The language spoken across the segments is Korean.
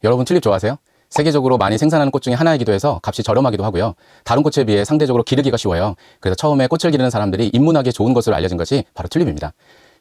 여러분 튤립 좋아하세요? 세계적으로 많이 생산하는 꽃 중에 하나이기도 해서 값이 저렴하기도 하고요. 다른 꽃에 비해 상대적으로 기르기가 쉬워요. 그래서 처음에 꽃을 기르는 사람들이 입문하기에 좋은 것으로 알려진 것이 바로 튤립입니다.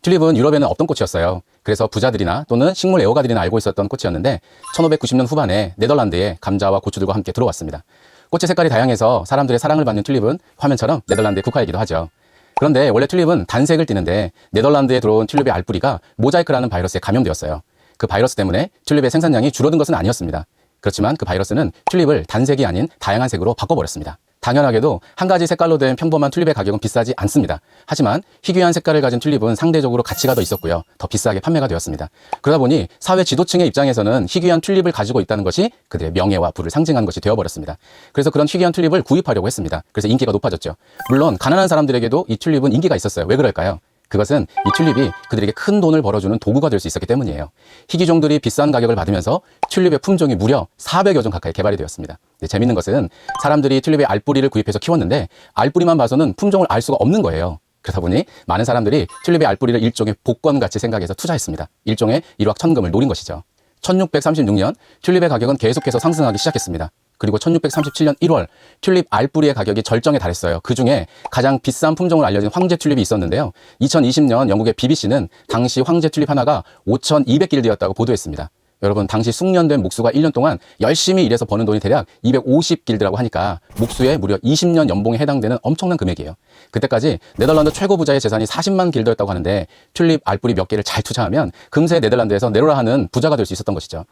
튤립은 유럽에는 없던 꽃이었어요. 그래서 부자들이나 또는 식물 애호가들이나 알고 있었던 꽃이었는데 1590년 후반에 네덜란드에 감자와 고추들과 함께 들어왔습니다. 꽃의 색깔이 다양해서 사람들의 사랑을 받는 튤립은 화면처럼 네덜란드의 국화이기도 하죠. 그런데 원래 튤립은 단색을 띠는데 네덜란드에 들어온 튤립의 알뿌리가 모자이크라는 바이러스에 감염되었어요. 그 바이러스 때문에 튤립의 생산량이 줄어든 것은 아니었습니다. 그렇지만 그 바이러스는 튤립을 단색이 아닌 다양한 색으로 바꿔버렸습니다. 당연하게도 한 가지 색깔로 된 평범한 튤립의 가격은 비싸지 않습니다. 하지만 희귀한 색깔을 가진 튤립은 상대적으로 가치가 더 있었고요. 더 비싸게 판매가 되었습니다. 그러다 보니 사회 지도층의 입장에서는 희귀한 튤립을 가지고 있다는 것이 그들의 명예와 부를 상징하는 것이 되어버렸습니다. 그래서 그런 희귀한 튤립을 구입하려고 했습니다. 그래서 인기가 높아졌죠. 물론 가난한 사람들에게도 이 튤립은 인기가 있었어요. 왜 그럴까요? 그것은 이 튤립이 그들에게 큰 돈을 벌어주는 도구가 될 수 있었기 때문이에요. 희귀종들이 비싼 가격을 받으면서 튤립의 품종이 무려 400여 종 가까이 개발이 되었습니다. 재밌는 것은 사람들이 튤립의 알뿌리를 구입해서 키웠는데 알뿌리만 봐서는 품종을 알 수가 없는 거예요. 그러다 보니 많은 사람들이 튤립의 알뿌리를 일종의 복권같이 생각해서 투자했습니다. 일종의 일확천금을 노린 것이죠. 1636년 튤립의 가격은 계속해서 상승하기 시작했습니다. 그리고 1637년 1월 튤립 알뿌리의 가격이 절정에 달했어요. 그중에 가장 비싼 품종을 알려진 황제 튤립이 있었는데요. 2020년 영국의 BBC는 당시 황제 튤립 하나가 5,200길드였다고 보도했습니다. 여러분 당시 숙련된 목수가 1년 동안 열심히 일해서 버는 돈이 대략 250길드라고 하니까 목수의 무려 20년 연봉에 해당되는 엄청난 금액이에요. 그때까지 네덜란드 최고 부자의 재산이 40만 길드였다고 하는데 튤립 알뿌리 몇 개를 잘 투자하면 금세 네덜란드에서 네로라 하는 부자가 될 수 있었던 것이죠.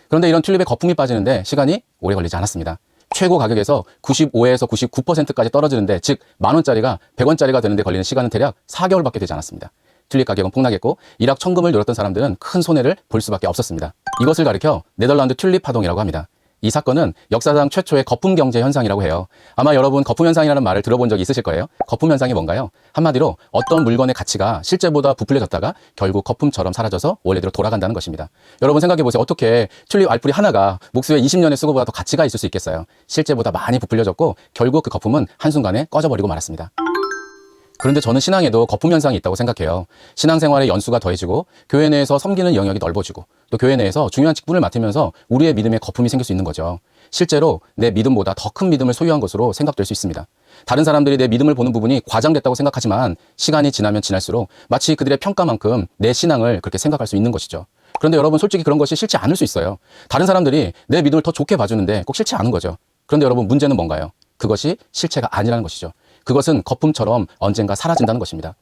그런데 이런 튤립의 거품이 빠지는데 시간이 오래 걸리지 않았습니다. 최고 가격에서 95에서 99%까지 떨어지는데 즉 만원짜리가 100원짜리가 되는데 걸리는 시간은 대략 4개월밖에 되지 않았습니다. 튤립 가격은 폭락했고 일확천금을 노렸던 사람들은 큰 손해를 볼 수밖에 없었습니다. 이것을 가리켜 네덜란드 튤립 파동이라고 합니다. 이 사건은 역사상 최초의 거품 경제 현상이라고 해요. 아마 여러분 거품 현상이라는 말을 들어본 적이 있으실 거예요. 거품 현상이 뭔가요? 한마디로 어떤 물건의 가치가 실제보다 부풀려졌다가 결국 거품처럼 사라져서 원래대로 돌아간다는 것입니다. 여러분 생각해 보세요. 어떻게 튤립 알뿌리 하나가 목수의 20년의 수고보다 더 가치가 있을 수 있겠어요? 실제보다 많이 부풀려졌고 결국 그 거품은 한순간에 꺼져버리고 말았습니다. 그런데 저는 신앙에도 거품 현상이 있다고 생각해요. 신앙생활의 연수가 더해지고 교회 내에서 섬기는 영역이 넓어지고 또 교회 내에서 중요한 직분을 맡으면서 우리의 믿음에 거품이 생길 수 있는 거죠. 실제로 내 믿음보다 더 큰 믿음을 소유한 것으로 생각될 수 있습니다. 다른 사람들이 내 믿음을 보는 부분이 과장됐다고 생각하지만 시간이 지나면 지날수록 마치 그들의 평가만큼 내 신앙을 그렇게 생각할 수 있는 것이죠. 그런데 여러분 솔직히 그런 것이 싫지 않을 수 있어요. 다른 사람들이 내 믿음을 더 좋게 봐주는데 꼭 싫지 않은 거죠. 그런데 여러분 문제는 뭔가요? 그것이 실체가 아니라는 것이죠. 그것은 거품처럼 언젠가 사라진다는 것입니다.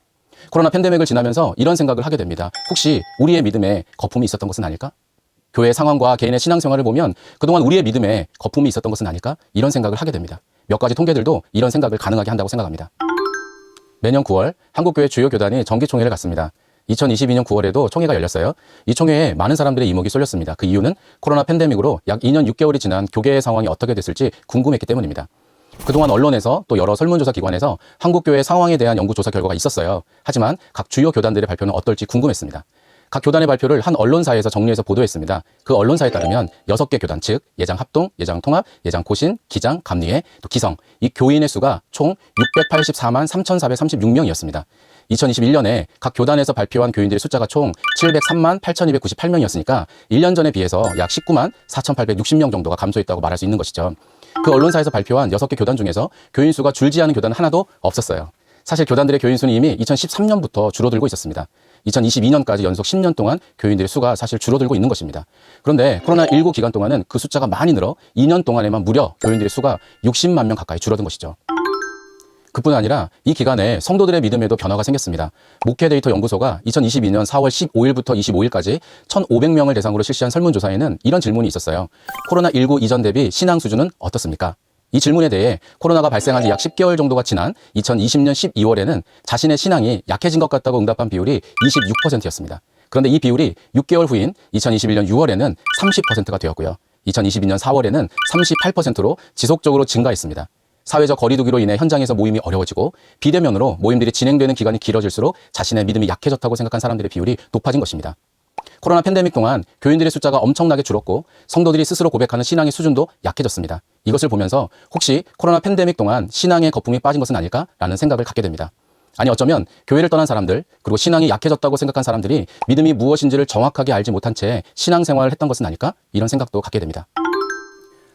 코로나 팬데믹을 지나면서 이런 생각을 하게 됩니다. 혹시 우리의 믿음에 거품이 있었던 것은 아닐까? 교회의 상황과 개인의 신앙생활을 보면 그동안 우리의 믿음에 거품이 있었던 것은 아닐까? 이런 생각을 하게 됩니다. 몇 가지 통계들도 이런 생각을 가능하게 한다고 생각합니다. 매년 9월 한국교회 주요 교단이 정기총회를 갖습니다. 2022년 9월에도 총회가 열렸어요. 이 총회에 많은 사람들의 이목이 쏠렸습니다. 그 이유는 코로나 팬데믹으로 약 2년 6개월이 지난 교계의 상황이 어떻게 됐을지 궁금했기 때문입니다. 그동안 언론에서 또 여러 설문조사 기관에서 한국교회 상황에 대한 연구조사 결과가 있었어요. 하지만 각 주요 교단들의 발표는 어떨지 궁금했습니다. 각 교단의 발표를 한 언론사에서 정리해서 보도했습니다. 그 언론사에 따르면 6개 교단 즉 예장합동, 예장통합, 예장고신, 기장, 감리회, 또 기성 이 교인의 수가 총 684만 3,436명이었습니다. 2021년에 각 교단에서 발표한 교인들의 숫자가 총 703만 8,298명이었으니까 1년 전에 비해서 약 19만 4,860명 정도가 감소했다고 말할 수 있는 것이죠. 그 언론사에서 발표한 6개 교단 중에서 교인 수가 줄지 않은 교단은 하나도 없었어요. 사실 교단들의 교인 수는 이미 2013년부터 줄어들고 있었습니다. 2022년까지 연속 10년 동안 교인들의 수가 사실 줄어들고 있는 것입니다. 그런데 코로나19 기간 동안은 그 숫자가 많이 늘어 2년 동안에만 무려 교인들의 수가 60만 명 가까이 줄어든 것이죠. 그뿐 아니라 이 기간에 성도들의 믿음에도 변화가 생겼습니다. 목회데이터 연구소가 2022년 4월 15일부터 25일까지 1,500명을 대상으로 실시한 설문조사에는 이런 질문이 있었어요. 코로나19 이전 대비 신앙 수준은 어떻습니까? 이 질문에 대해 코로나가 발생한 지 약 10개월 정도가 지난 2020년 12월에는 자신의 신앙이 약해진 것 같다고 응답한 비율이 26%였습니다. 그런데 이 비율이 6개월 후인 2021년 6월에는 30%가 되었고요. 2022년 4월에는 38%로 지속적으로 증가했습니다. 사회적 거리두기로 인해 현장에서 모임이 어려워지고 비대면으로 모임들이 진행되는 기간이 길어질수록 자신의 믿음이 약해졌다고 생각한 사람들의 비율이 높아진 것입니다. 코로나 팬데믹 동안 교인들의 숫자가 엄청나게 줄었고 성도들이 스스로 고백하는 신앙의 수준도 약해졌습니다. 이것을 보면서 혹시 코로나 팬데믹 동안 신앙의 거품이 빠진 것은 아닐까라는 생각을 갖게 됩니다. 아니 어쩌면 교회를 떠난 사람들, 그리고 신앙이 약해졌다고 생각한 사람들이 믿음이 무엇인지를 정확하게 알지 못한 채 신앙생활을 했던 것은 아닐까? 이런 생각도 갖게 됩니다.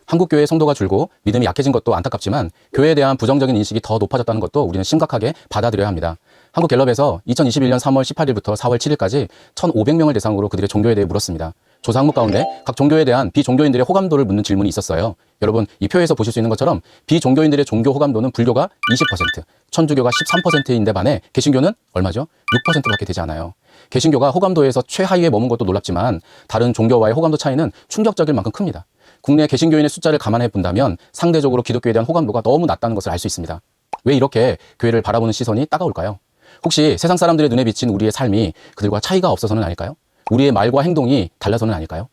한국교회 성도가 줄고 믿음이 약해진 것도 안타깝지만 교회에 대한 부정적인 인식이 더 높아졌다는 것도 우리는 심각하게 받아들여야 합니다. 한국갤럽에서 2021년 3월 18일부터 4월 7일까지 1,500명을 대상으로 그들의 종교에 대해 물었습니다. 조사 항목 가운데 각 종교에 대한 비종교인들의 호감도를 묻는 질문이 있었어요. 여러분, 이 표에서 보실 수 있는 것처럼 비종교인들의 종교 호감도는 불교가 20%, 천주교가 13%인데 반해 개신교는 얼마죠? 6%밖에 되지 않아요. 개신교가 호감도에서 최하위에 머문 것도 놀랍지만 다른 종교와의 호감도 차이는 충격적일 만큼 큽니다. 국내 개신교인의 숫자를 감안해 본다면 상대적으로 기독교에 대한 호감도가 너무 낮다는 것을 알 수 있습니다. 왜 이렇게 교회를 바라보는 시선이 따가울까요? 혹시 세상 사람들의 눈에 비친 우리의 삶이 그들과 차이가 없어서는 아닐까요? 우리의 말과 행동이 달라서는 아닐까요?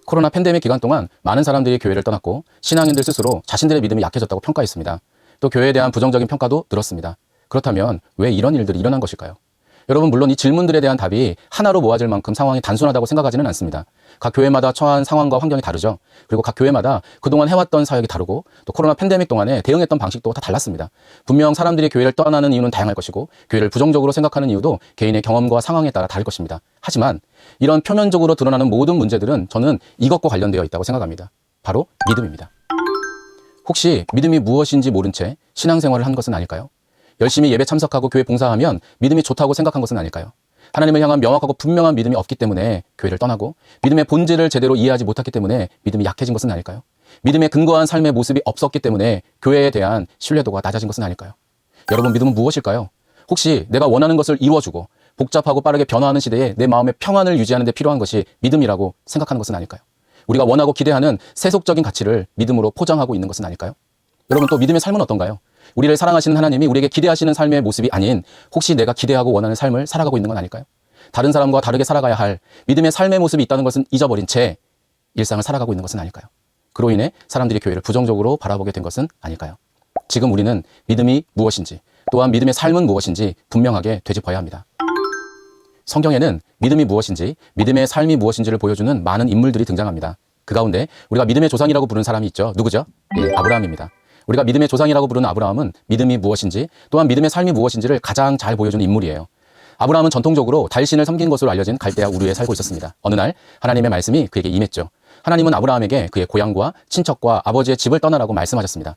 코로나 팬데믹 기간 동안 많은 사람들이 교회를 떠났고 신앙인들 스스로 자신들의 믿음이 약해졌다고 평가했습니다. 또 교회에 대한 부정적인 평가도 들었습니다. 그렇다면 왜 이런 일들이 일어난 것일까요? 여러분, 물론 이 질문들에 대한 답이 하나로 모아질 만큼 상황이 단순하다고 생각하지는 않습니다. 각 교회마다 처한 상황과 환경이 다르죠. 그리고 각 교회마다 그동안 해왔던 사역이 다르고 또 코로나 팬데믹 동안에 대응했던 방식도 다 달랐습니다. 분명 사람들이 교회를 떠나는 이유는 다양할 것이고 교회를 부정적으로 생각하는 이유도 개인의 경험과 상황에 따라 다를 것입니다. 하지만 이런 표면적으로 드러나는 모든 문제들은 저는 이것과 관련되어 있다고 생각합니다. 바로 믿음입니다. 혹시 믿음이 무엇인지 모른 채 신앙생활을 한 것은 아닐까요? 열심히 예배 참석하고 교회 봉사하면 믿음이 좋다고 생각한 것은 아닐까요? 하나님을 향한 명확하고 분명한 믿음이 없기 때문에 교회를 떠나고 믿음의 본질을 제대로 이해하지 못했기 때문에 믿음이 약해진 것은 아닐까요? 믿음에 근거한 삶의 모습이 없었기 때문에 교회에 대한 신뢰도가 낮아진 것은 아닐까요? 여러분, 믿음은 무엇일까요? 혹시 내가 원하는 것을 이루어주고 복잡하고 빠르게 변화하는 시대에 내 마음의 평안을 유지하는 데 필요한 것이 믿음이라고 생각하는 것은 아닐까요? 우리가 원하고 기대하는 세속적인 가치를 믿음으로 포장하고 있는 것은 아닐까요? 여러분, 또 믿음의 삶은 어떤가요? 우리를 사랑하시는 하나님이 우리에게 기대하시는 삶의 모습이 아닌 혹시 내가 기대하고 원하는 삶을 살아가고 있는 건 아닐까요? 다른 사람과 다르게 살아가야 할 믿음의 삶의 모습이 있다는 것은 잊어버린 채 일상을 살아가고 있는 것은 아닐까요? 그로 인해 사람들이 교회를 부정적으로 바라보게 된 것은 아닐까요? 지금 우리는 믿음이 무엇인지, 또한 믿음의 삶은 무엇인지 분명하게 되짚어야 합니다. 성경에는 믿음이 무엇인지, 믿음의 삶이 무엇인지를 보여주는 많은 인물들이 등장합니다. 그 가운데 우리가 믿음의 조상이라고 부르는 사람이 있죠. 누구죠? 아브라함입니다. 우리가 믿음의 조상이라고 부르는 아브라함은 믿음이 무엇인지, 또한 믿음의 삶이 무엇인지를 가장 잘 보여주는 인물이에요. 아브라함은 전통적으로 달신을 섬긴 것으로 알려진 갈대아 우르에 살고 있었습니다. 어느 날 하나님의 말씀이 그에게 임했죠. 하나님은 아브라함에게 그의 고향과 친척과 아버지의 집을 떠나라고 말씀하셨습니다.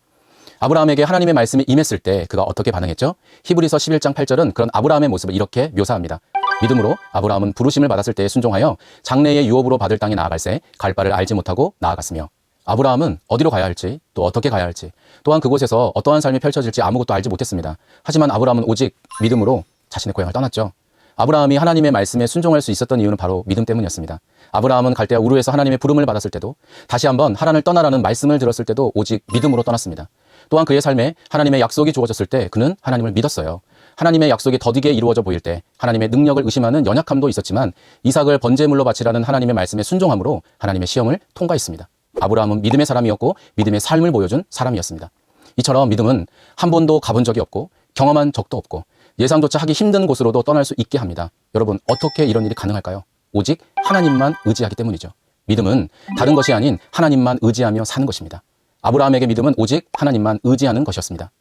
아브라함에게 하나님의 말씀이 임했을 때 그가 어떻게 반응했죠? 히브리서 11장 8절은 그런 아브라함의 모습을 이렇게 묘사합니다. 믿음으로 아브라함은 부르심을 받았을 때에 순종하여 장래의 유업으로 받을 땅에 나아갈새 갈 바를 알지 못하고 나아갔으며. 아브라함은 어디로 가야 할지, 또 어떻게 가야 할지, 또한 그곳에서 어떠한 삶이 펼쳐질지 아무것도 알지 못했습니다. 하지만 아브라함은 오직 믿음으로 자신의 고향을 떠났죠. 아브라함이 하나님의 말씀에 순종할 수 있었던 이유는 바로 믿음 때문이었습니다. 아브라함은 갈대아 우르에서 하나님의 부름을 받았을 때도, 다시 한번 하란을 떠나라는 말씀을 들었을 때도 오직 믿음으로 떠났습니다. 또한 그의 삶에 하나님의 약속이 주어졌을 때 그는 하나님을 믿었어요. 하나님의 약속이 더디게 이루어져 보일 때 하나님의 능력을 의심하는 연약함도 있었지만 이삭을 번제물로 바치라는 하나님의 말씀에 순종함으로 하나님의 시험을 통과했습니다. 아브라함은 믿음의 사람이었고 믿음의 삶을 보여준 사람이었습니다. 이처럼 믿음은 한 번도 가본 적이 없고 경험한 적도 없고 예상조차 하기 힘든 곳으로도 떠날 수 있게 합니다. 여러분, 어떻게 이런 일이 가능할까요? 오직 하나님만 의지하기 때문이죠. 믿음은 다른 것이 아닌 하나님만 의지하며 사는 것입니다. 아브라함에게 믿음은 오직 하나님만 의지하는 것이었습니다.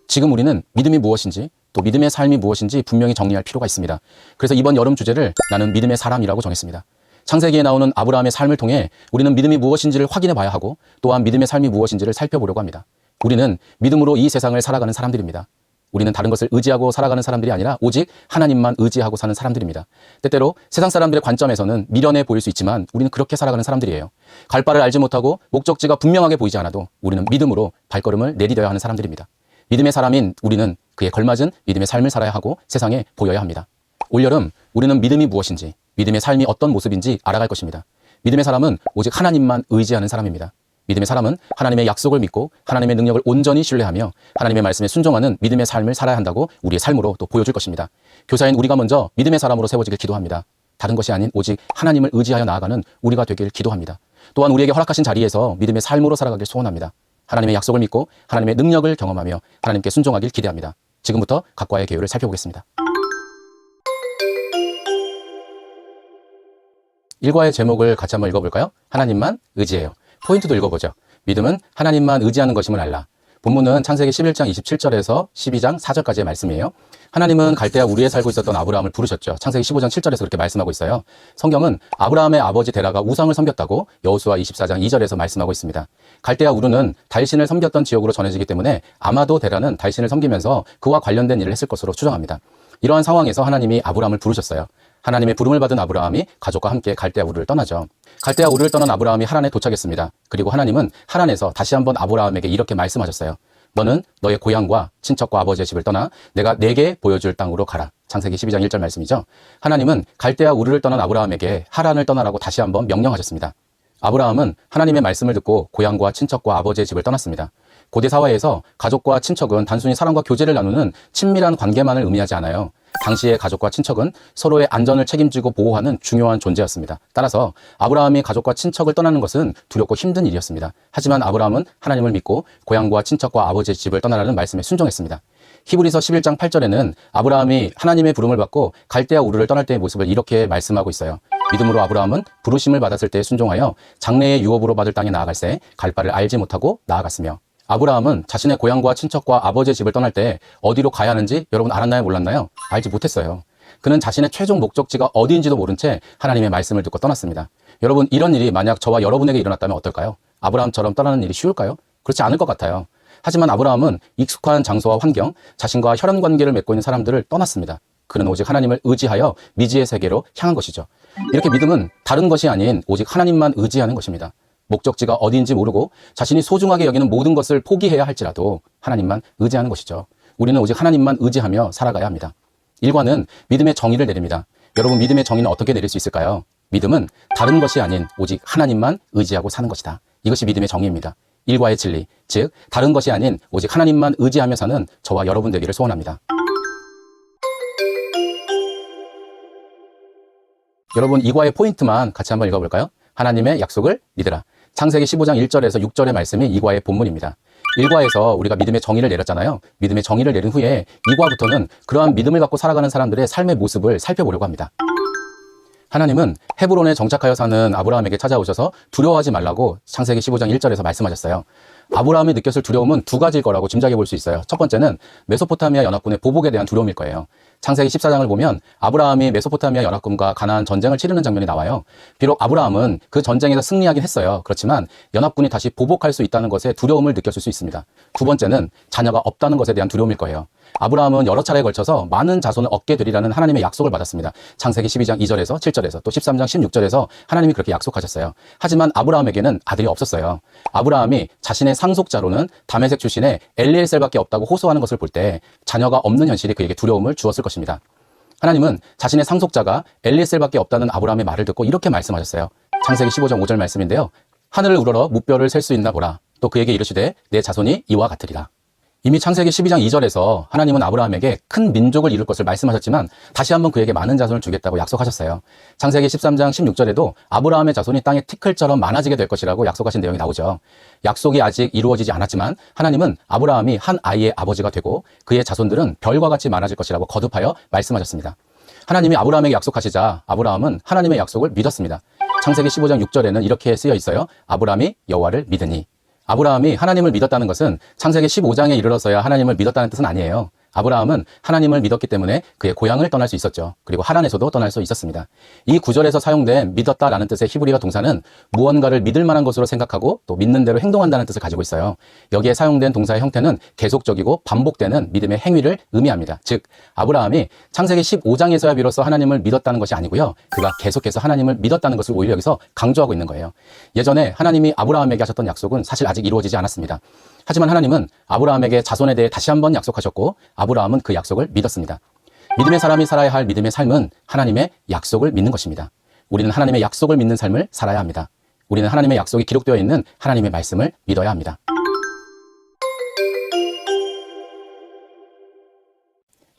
지금 우리는 믿음이 무엇인지, 또 믿음의 삶이 무엇인지 분명히 정리할 필요가 있습니다. 그래서 이번 여름 주제를 나는 믿음의 사람이라고 정했습니다. 창세기에 나오는 아브라함의 삶을 통해 우리는 믿음이 무엇인지를 확인해 봐야 하고 또한 믿음의 삶이 무엇인지를 살펴보려고 합니다. 우리는 믿음으로 이 세상을 살아가는 사람들입니다. 우리는 다른 것을 의지하고 살아가는 사람들이 아니라 오직 하나님만 의지하고 사는 사람들입니다. 때때로 세상 사람들의 관점에서는 미련해 보일 수 있지만 우리는 그렇게 살아가는 사람들이에요. 갈 바를 알지 못하고 목적지가 분명하게 보이지 않아도 우리는 믿음으로 발걸음을 내디뎌야 하는 사람들입니다. 믿음의 사람인 우리는 그에 걸맞은 믿음의 삶을 살아야 하고 세상에 보여야 합니다. 올여름 우리는 믿음이 무엇인지, 믿음의 삶이 어떤 모습인지 알아갈 것입니다. 믿음의 사람은 오직 하나님만 의지하는 사람입니다. 믿음의 사람은 하나님의 약속을 믿고 하나님의 능력을 온전히 신뢰하며 하나님의 말씀에 순종하는 믿음의 삶을 살아야 한다고 우리의 삶으로 또 보여줄 것입니다. 교사인 우리가 먼저 믿음의 사람으로 세워지길 기도합니다. 다른 것이 아닌 오직 하나님을 의지하여 나아가는 우리가 되길 기도합니다. 또한 우리에게 허락하신 자리에서 믿음의 삶으로 살아가길 소원합니다. 하나님의 약속을 믿고 하나님의 능력을 경험하며 하나님께 순종하길 기대합니다. 지금부터 각과의 계율을 살펴보겠습니다. 1과의 제목을 같이 한번 읽어볼까요? 하나님만 의지해요. 포인트도 읽어보죠. 믿음은 하나님만 의지하는 것임을 알라. 본문은 창세기 11장 27절에서 12장 4절까지의 말씀이에요. 하나님은 갈대아 우르에 살고 있었던 아브라함을 부르셨죠. 창세기 15장 7절에서 그렇게 말씀하고 있어요. 성경은 아브라함의 아버지 데라가 우상을 섬겼다고 여호수아 24장 2절에서 말씀하고 있습니다. 갈대아 우르는 달신을 섬겼던 지역으로 전해지기 때문에 아마도 데라는 달신을 섬기면서 그와 관련된 일을 했을 것으로 추정합니다. 이러한 상황에서 하나님이 아브라함을 부르셨어요. 하나님의 부름을 받은 아브라함이 가족과 함께 갈대아 우르를 떠나죠. 갈대아 우르를 떠난 아브라함이 하란에 도착했습니다. 그리고 하나님은 하란에서 다시 한번 아브라함에게 이렇게 말씀하셨어요. 너는 너의 고향과 친척과 아버지의 집을 떠나 내가 네게 보여줄 땅으로 가라. 창세기 12장 1절 말씀이죠. 하나님은 갈대아 우르를 떠난 아브라함에게 하란을 떠나라고 다시 한번 명령하셨습니다. 아브라함은 하나님의 말씀을 듣고 고향과 친척과 아버지의 집을 떠났습니다. 고대 사회에서 가족과 친척은 단순히 사람과 교제를 나누는 친밀한 관계만을 의미하지 않아요. 당시의 가족과 친척은 서로의 안전을 책임지고 보호하는 중요한 존재였습니다. 따라서 아브라함이 가족과 친척을 떠나는 것은 두렵고 힘든 일이었습니다. 하지만 아브라함은 하나님을 믿고 고향과 친척과 아버지의 집을 떠나라는 말씀에 순종했습니다. 히브리서 11장 8절에는 아브라함이 하나님의 부름을 받고 갈대아 우르를 떠날 때의 모습을 이렇게 말씀하고 있어요. 믿음으로 아브라함은 부르심을 받았을 때 순종하여 장래의 유업으로 받을 땅에 나아갈새 갈 바를 알지 못하고 나아갔으며. 아브라함은 자신의 고향과 친척과 아버지의 집을 떠날 때 어디로 가야 하는지 여러분 알았나요? 몰랐나요? 알지 못했어요. 그는 자신의 최종 목적지가 어디인지도 모른 채 하나님의 말씀을 듣고 떠났습니다. 여러분, 이런 일이 만약 저와 여러분에게 일어났다면 어떨까요? 아브라함처럼 떠나는 일이 쉬울까요? 그렇지 않을 것 같아요. 하지만 아브라함은 익숙한 장소와 환경, 자신과 혈연 관계를 맺고 있는 사람들을 떠났습니다. 그는 오직 하나님을 의지하여 미지의 세계로 향한 것이죠. 이렇게 믿음은 다른 것이 아닌 오직 하나님만 의지하는 것입니다. 목적지가 어디인지 모르고 자신이 소중하게 여기는 모든 것을 포기해야 할지라도 하나님만 의지하는 것이죠. 우리는 오직 하나님만 의지하며 살아가야 합니다. 1과는 믿음의 정의를 내립니다. 여러분, 믿음의 정의는 어떻게 내릴 수 있을까요? 믿음은 다른 것이 아닌 오직 하나님만 의지하고 사는 것이다. 이것이 믿음의 정의입니다. 1과의 진리, 즉 다른 것이 아닌 오직 하나님만 의지하며 사는 저와 여러분 되기를 소원합니다. 여러분, 2과의 포인트만 같이 한번 읽어볼까요? 하나님의 약속을 믿으라. 창세기 15장 1절에서 6절의 말씀이 2과의 본문입니다. 1과에서 우리가 믿음의 정의를 내렸잖아요. 믿음의 정의를 내린 후에 2과부터는 그러한 믿음을 갖고 살아가는 사람들의 삶의 모습을 살펴보려고 합니다. 하나님은 헤브론에 정착하여 사는 아브라함에게 찾아오셔서 두려워하지 말라고 창세기 15장 1절에서 말씀하셨어요. 아브라함이 느꼈을 두려움은 두 가지일 거라고 짐작해 볼 수 있어요. 첫 번째는 메소포타미아 연합군의 보복에 대한 두려움일 거예요. 창세기 14장을 보면 아브라함이 메소포타미아 연합군과 가나안 전쟁을 치르는 장면이 나와요. 비록 아브라함은 그 전쟁에서 승리하긴 했어요. 그렇지만 연합군이 다시 보복할 수 있다는 것에 두려움을 느꼈을 수 있습니다. 두 번째는 자녀가 없다는 것에 대한 두려움일 거예요. 아브라함은 여러 차례에 걸쳐서 많은 자손을 얻게 되리라는 하나님의 약속을 받았습니다. 창세기 12장 2절에서 7절에서 또 13장 16절에서 하나님이 그렇게 약속하셨어요. 하지만 아브라함에게는 아들이 없었어요. 아브라함이 자신의 상속자로는 다메섹 출신의 엘리엘셀밖에 없다고 호소하는 것을 볼 때 자녀가 없는 현실이 그에게 두려움을 주었을 것입니다. 하나님은 자신의 상속자가 엘리엘셀밖에 없다는 아브라함의 말을 듣고 이렇게 말씀하셨어요. 창세기 15장 5절 말씀인데요. 하늘을 우러러 무뼈를 셀 수 있나 보라. 또 그에게 이르시되 내 자손이 이와 같으리라. 이미 창세기 12장 2절에서 하나님은 아브라함에게 큰 민족을 이룰 것을 말씀하셨지만 다시 한번 그에게 많은 자손을 주겠다고 약속하셨어요. 창세기 13장 16절에도 아브라함의 자손이 땅의 티끌처럼 많아지게 될 것이라고 약속하신 내용이 나오죠. 약속이 아직 이루어지지 않았지만 하나님은 아브라함이 한 아이의 아버지가 되고 그의 자손들은 별과 같이 많아질 것이라고 거듭하여 말씀하셨습니다. 하나님이 아브라함에게 약속하시자 아브라함은 하나님의 약속을 믿었습니다. 창세기 15장 6절에는 이렇게 쓰여 있어요. 아브라함이 여호와를 믿으니. 아브라함이 하나님을 믿었다는 것은 창세기 15장에 이르러서야 하나님을 믿었다는 뜻은 아니에요. 아브라함은 하나님을 믿었기 때문에 그의 고향을 떠날 수 있었죠. 그리고 하란에서도 떠날 수 있었습니다. 이 구절에서 사용된 믿었다라는 뜻의 히브리어 동사는 무언가를 믿을 만한 것으로 생각하고 또 믿는 대로 행동한다는 뜻을 가지고 있어요. 여기에 사용된 동사의 형태는 계속적이고 반복되는 믿음의 행위를 의미합니다. 즉 아브라함이 창세기 15장에서야 비로소 하나님을 믿었다는 것이 아니고요. 그가 계속해서 하나님을 믿었다는 것을 오히려 여기서 강조하고 있는 거예요. 예전에 하나님이 아브라함에게 하셨던 약속은 사실 아직 이루어지지 않았습니다. 하지만 하나님은 아브라함에게 자손에 대해 다시 한번 약속하셨고 아브라함은 그 약속을 믿었습니다. 믿음의 사람이 살아야 할 믿음의 삶은 하나님의 약속을 믿는 것입니다. 우리는 하나님의 약속을 믿는 삶을 살아야 합니다. 우리는 하나님의 약속이 기록되어 있는 하나님의 말씀을 믿어야 합니다.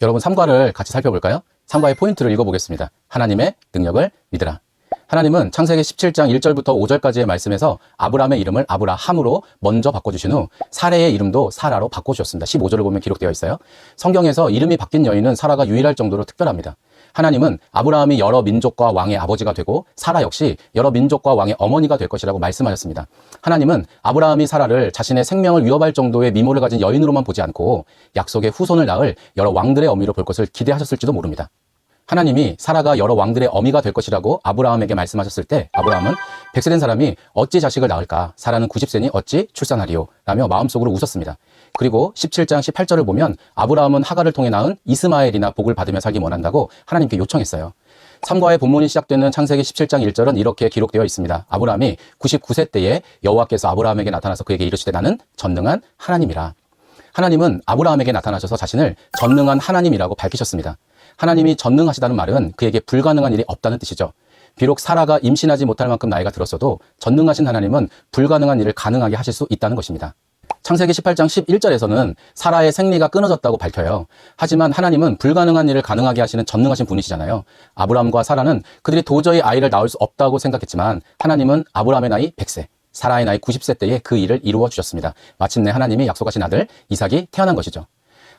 여러분 3과를 같이 살펴볼까요? 3과의 포인트를 읽어보겠습니다. 하나님의 능력을 믿으라. 하나님은 창세기 17장 1절부터 5절까지의 말씀에서 아브라함의 이름을 아브라함으로 먼저 바꿔주신 후 사레의 이름도 사라로 바꿔주셨습니다. 15절을 보면 기록되어 있어요. 성경에서 이름이 바뀐 여인은 사라가 유일할 정도로 특별합니다. 하나님은 아브라함이 여러 민족과 왕의 아버지가 되고 사라 역시 여러 민족과 왕의 어머니가 될 것이라고 말씀하셨습니다. 하나님은 아브라함이 사라를 자신의 생명을 위협할 정도의 미모를 가진 여인으로만 보지 않고 약속의 후손을 낳을 여러 왕들의 어미로 볼 것을 기대하셨을지도 모릅니다. 하나님이 사라가 여러 왕들의 어미가 될 것이라고 아브라함에게 말씀하셨을 때 아브라함은 100세 된 사람이 어찌 자식을 낳을까? 사라는 90세니 어찌 출산하리요? 라며 마음속으로 웃었습니다. 그리고 17장 18절을 보면 아브라함은 하갈을 통해 낳은 이스마엘이나 복을 받으며 살기 원한다고 하나님께 요청했어요. 3과의 본문이 시작되는 창세기 17장 1절은 이렇게 기록되어 있습니다. 아브라함이 99세 때에 여호와께서 아브라함에게 나타나서 그에게 이르시되 나는 전능한 하나님이라. 하나님은 아브라함에게 나타나셔서 자신을 전능한 하나님이라고 밝히셨습니다. 하나님이 전능하시다는 말은 그에게 불가능한 일이 없다는 뜻이죠. 비록 사라가 임신하지 못할 만큼 나이가 들었어도 전능하신 하나님은 불가능한 일을 가능하게 하실 수 있다는 것입니다. 창세기 18장 11절에서는 사라의 생리가 끊어졌다고 밝혀요. 하지만 하나님은 불가능한 일을 가능하게 하시는 전능하신 분이시잖아요. 아브라함과 사라는 그들이 도저히 아이를 낳을 수 없다고 생각했지만 하나님은 아브라함의 나이 100세, 사라의 나이 90세 때에 그 일을 이루어 주셨습니다. 마침내 하나님이 약속하신 아들 이삭이 태어난 것이죠.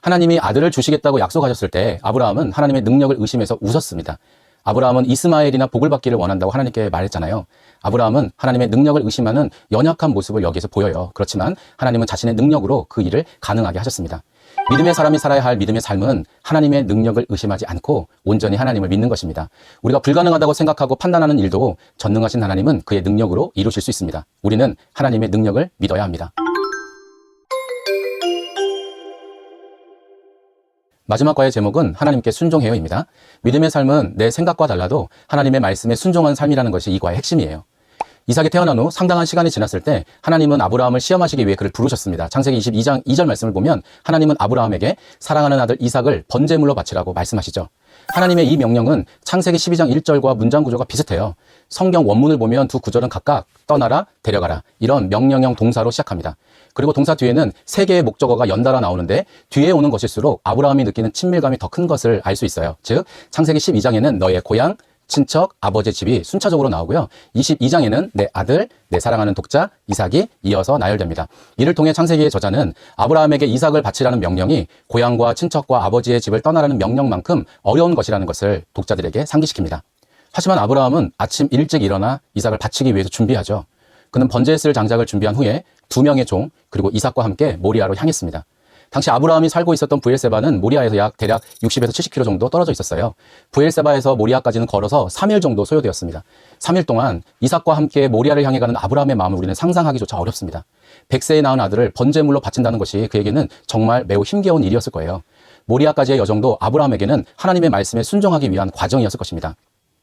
하나님이 아들을 주시겠다고 약속하셨을 때 아브라함은 하나님의 능력을 의심해서 웃었습니다. 아브라함은 이스마엘이나 복을 받기를 원한다고 하나님께 말했잖아요. 아브라함은 하나님의 능력을 의심하는 연약한 모습을 여기서 보여요. 그렇지만 하나님은 자신의 능력으로 그 일을 가능하게 하셨습니다. 믿음의 사람이 살아야 할 믿음의 삶은 하나님의 능력을 의심하지 않고 온전히 하나님을 믿는 것입니다. 우리가 불가능하다고 생각하고 판단하는 일도 전능하신 하나님은 그의 능력으로 이루실 수 있습니다. 우리는 하나님의 능력을 믿어야 합니다. 마지막 과의 제목은 하나님께 순종해요입니다. 믿음의 삶은 내 생각과 달라도 하나님의 말씀에 순종한 삶이라는 것이 이 과의 핵심이에요. 이삭이 태어난 후 상당한 시간이 지났을 때 하나님은 아브라함을 시험하시기 위해 그를 부르셨습니다. 창세기 22장 2절 말씀을 보면 하나님은 아브라함에게 사랑하는 아들 이삭을 번제물로 바치라고 말씀하시죠. 하나님의 이 명령은 창세기 12장 1절과 문장 구조가 비슷해요. 성경 원문을 보면 두 구절은 각각 떠나라, 데려가라 이런 명령형 동사로 시작합니다. 그리고 동사 뒤에는 세 개의 목적어가 연달아 나오는데 뒤에 오는 것일수록 아브라함이 느끼는 친밀감이 더 큰 것을 알 수 있어요. 즉 창세기 12장에는 너의 고향, 친척, 아버지의 집이 순차적으로 나오고요. 22장에는 내 아들, 내 사랑하는 독자 이삭이 이어서 나열됩니다. 이를 통해 창세기의 저자는 아브라함에게 이삭을 바치라는 명령이 고향과 친척과 아버지의 집을 떠나라는 명령만큼 어려운 것이라는 것을 독자들에게 상기시킵니다. 하지만 아브라함은 아침 일찍 일어나 이삭을 바치기 위해서 준비하죠. 그는 번제에 쓸 장작을 준비한 후에 2명의 종 그리고 이삭과 함께 모리아로 향했습니다. 당시 아브라함이 살고 있었던 브엘세바는 모리아에서 대략 60에서 70km 정도 떨어져 있었어요. 브엘세바에서 모리아까지는 걸어서 3일 정도 소요되었습니다. 3일 동안 이삭과 함께 모리아를 향해 가는 아브라함의 마음을 우리는 상상하기조차 어렵습니다. 100세에 낳은 아들을 번제물로 바친다는 것이 그에게는 정말 매우 힘겨운 일이었을 거예요. 모리아까지의 여정도 아브라함에게는 하나님의 말씀에 순종하기 위한 과정이었을 것입니다.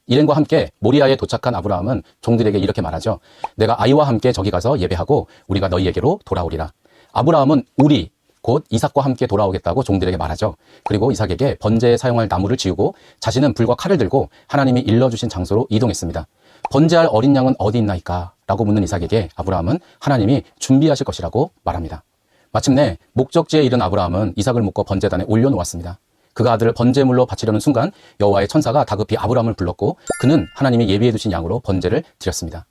일행과 함께 모리아에 도착한 아브라함은 종들에게 이렇게 말하죠. 내가 아이와 함께 저기 가서 예배하고 우리가 너희에게로 돌아오리라. 아브라함은 우리 곧 이삭과 함께 돌아오겠다고 종들에게 말하죠. 그리고 이삭에게 번제에 사용할 나무를 지우고 자신은 불과 칼을 들고 하나님이 일러주신 장소로 이동했습니다. 번제할 어린 양은 어디 있나이까? 라고 묻는 이삭에게 아브라함은 하나님이 준비하실 것이라고 말합니다. 마침내 목적지에 이른 아브라함은 이삭을 묶어 번제단에 올려놓았습니다. 그가 아들을 번제물로 바치려는 순간 여호와의 천사가 다급히 아브라함을 불렀고 그는 하나님이 예비해 두신 양으로 번제를 드렸습니다.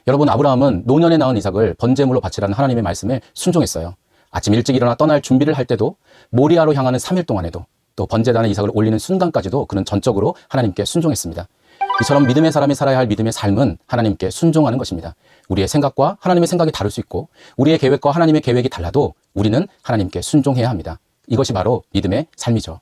여러분, 아브라함은 노년에 낳은 이삭을 번제물로 바치라는 하나님의 말씀에 순종했어요. 아침 일찍 일어나 떠날 준비를 할 때도 모리아로 향하는 3일 동안에도 또 번제단에 이삭을 올리는 순간까지도 그는 전적으로 하나님께 순종했습니다. 이처럼 믿음의 사람이 살아야 할 믿음의 삶은 하나님께 순종하는 것입니다. 우리의 생각과 하나님의 생각이 다를 수 있고 우리의 계획과 하나님의 계획이 달라도 우리는 하나님께 순종해야 합니다. 이것이 바로 믿음의 삶이죠.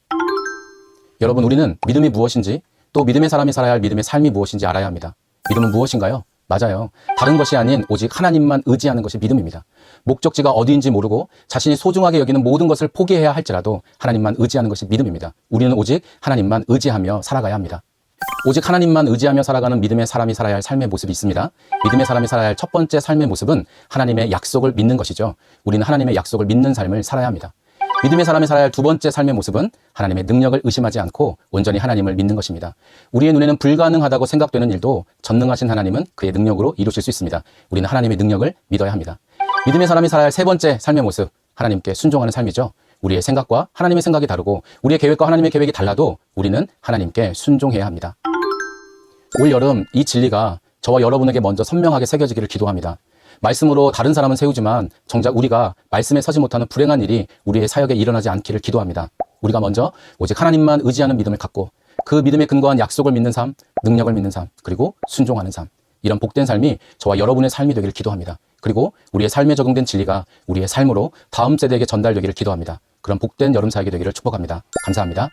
여러분, 우리는 믿음이 무엇인지 또 믿음의 사람이 살아야 할 믿음의 삶이 무엇인지 알아야 합니다. 믿음은 무엇인가요? 맞아요. 다른 것이 아닌 오직 하나님만 의지하는 것이 믿음입니다. 목적지가 어디인지 모르고 자신이 소중하게 여기는 모든 것을 포기해야 할지라도 하나님만 의지하는 것이 믿음입니다. 우리는 오직 하나님만 의지하며 살아가야 합니다. 오직 하나님만 의지하며 살아가는 믿음의 사람이 살아야 할 삶의 모습이 있습니다. 믿음의 사람이 살아야 할 첫 번째 삶의 모습은 하나님의 약속을 믿는 것이죠. 우리는 하나님의 약속을 믿는 삶을 살아야 합니다. 믿음의 사람이 살아야 할 두 번째 삶의 모습은 하나님의 능력을 의심하지 않고 온전히 하나님을 믿는 것입니다. 우리의 눈에는 불가능하다고 생각되는 일도 전능하신 하나님은 그의 능력으로 이루실 수 있습니다. 우리는 하나님의 능력을 믿어야 합니다. 믿음의 사람이 살아야 할 세 번째 삶의 모습, 하나님께 순종하는 삶이죠. 우리의 생각과 하나님의 생각이 다르고 우리의 계획과 하나님의 계획이 달라도 우리는 하나님께 순종해야 합니다. 올 여름 이 진리가 저와 여러분에게 먼저 선명하게 새겨지기를 기도합니다. 말씀으로 다른 사람은 세우지만 정작 우리가 말씀에 서지 못하는 불행한 일이 우리의 사역에 일어나지 않기를 기도합니다. 우리가 먼저 오직 하나님만 의지하는 믿음을 갖고 그 믿음에 근거한 약속을 믿는 삶, 능력을 믿는 삶, 그리고 순종하는 삶. 이런 복된 삶이 저와 여러분의 삶이 되기를 기도합니다. 그리고 우리의 삶에 적용된 진리가 우리의 삶으로 다음 세대에게 전달되기를 기도합니다. 그런 복된 여름 사역이 되기를 축복합니다. 감사합니다.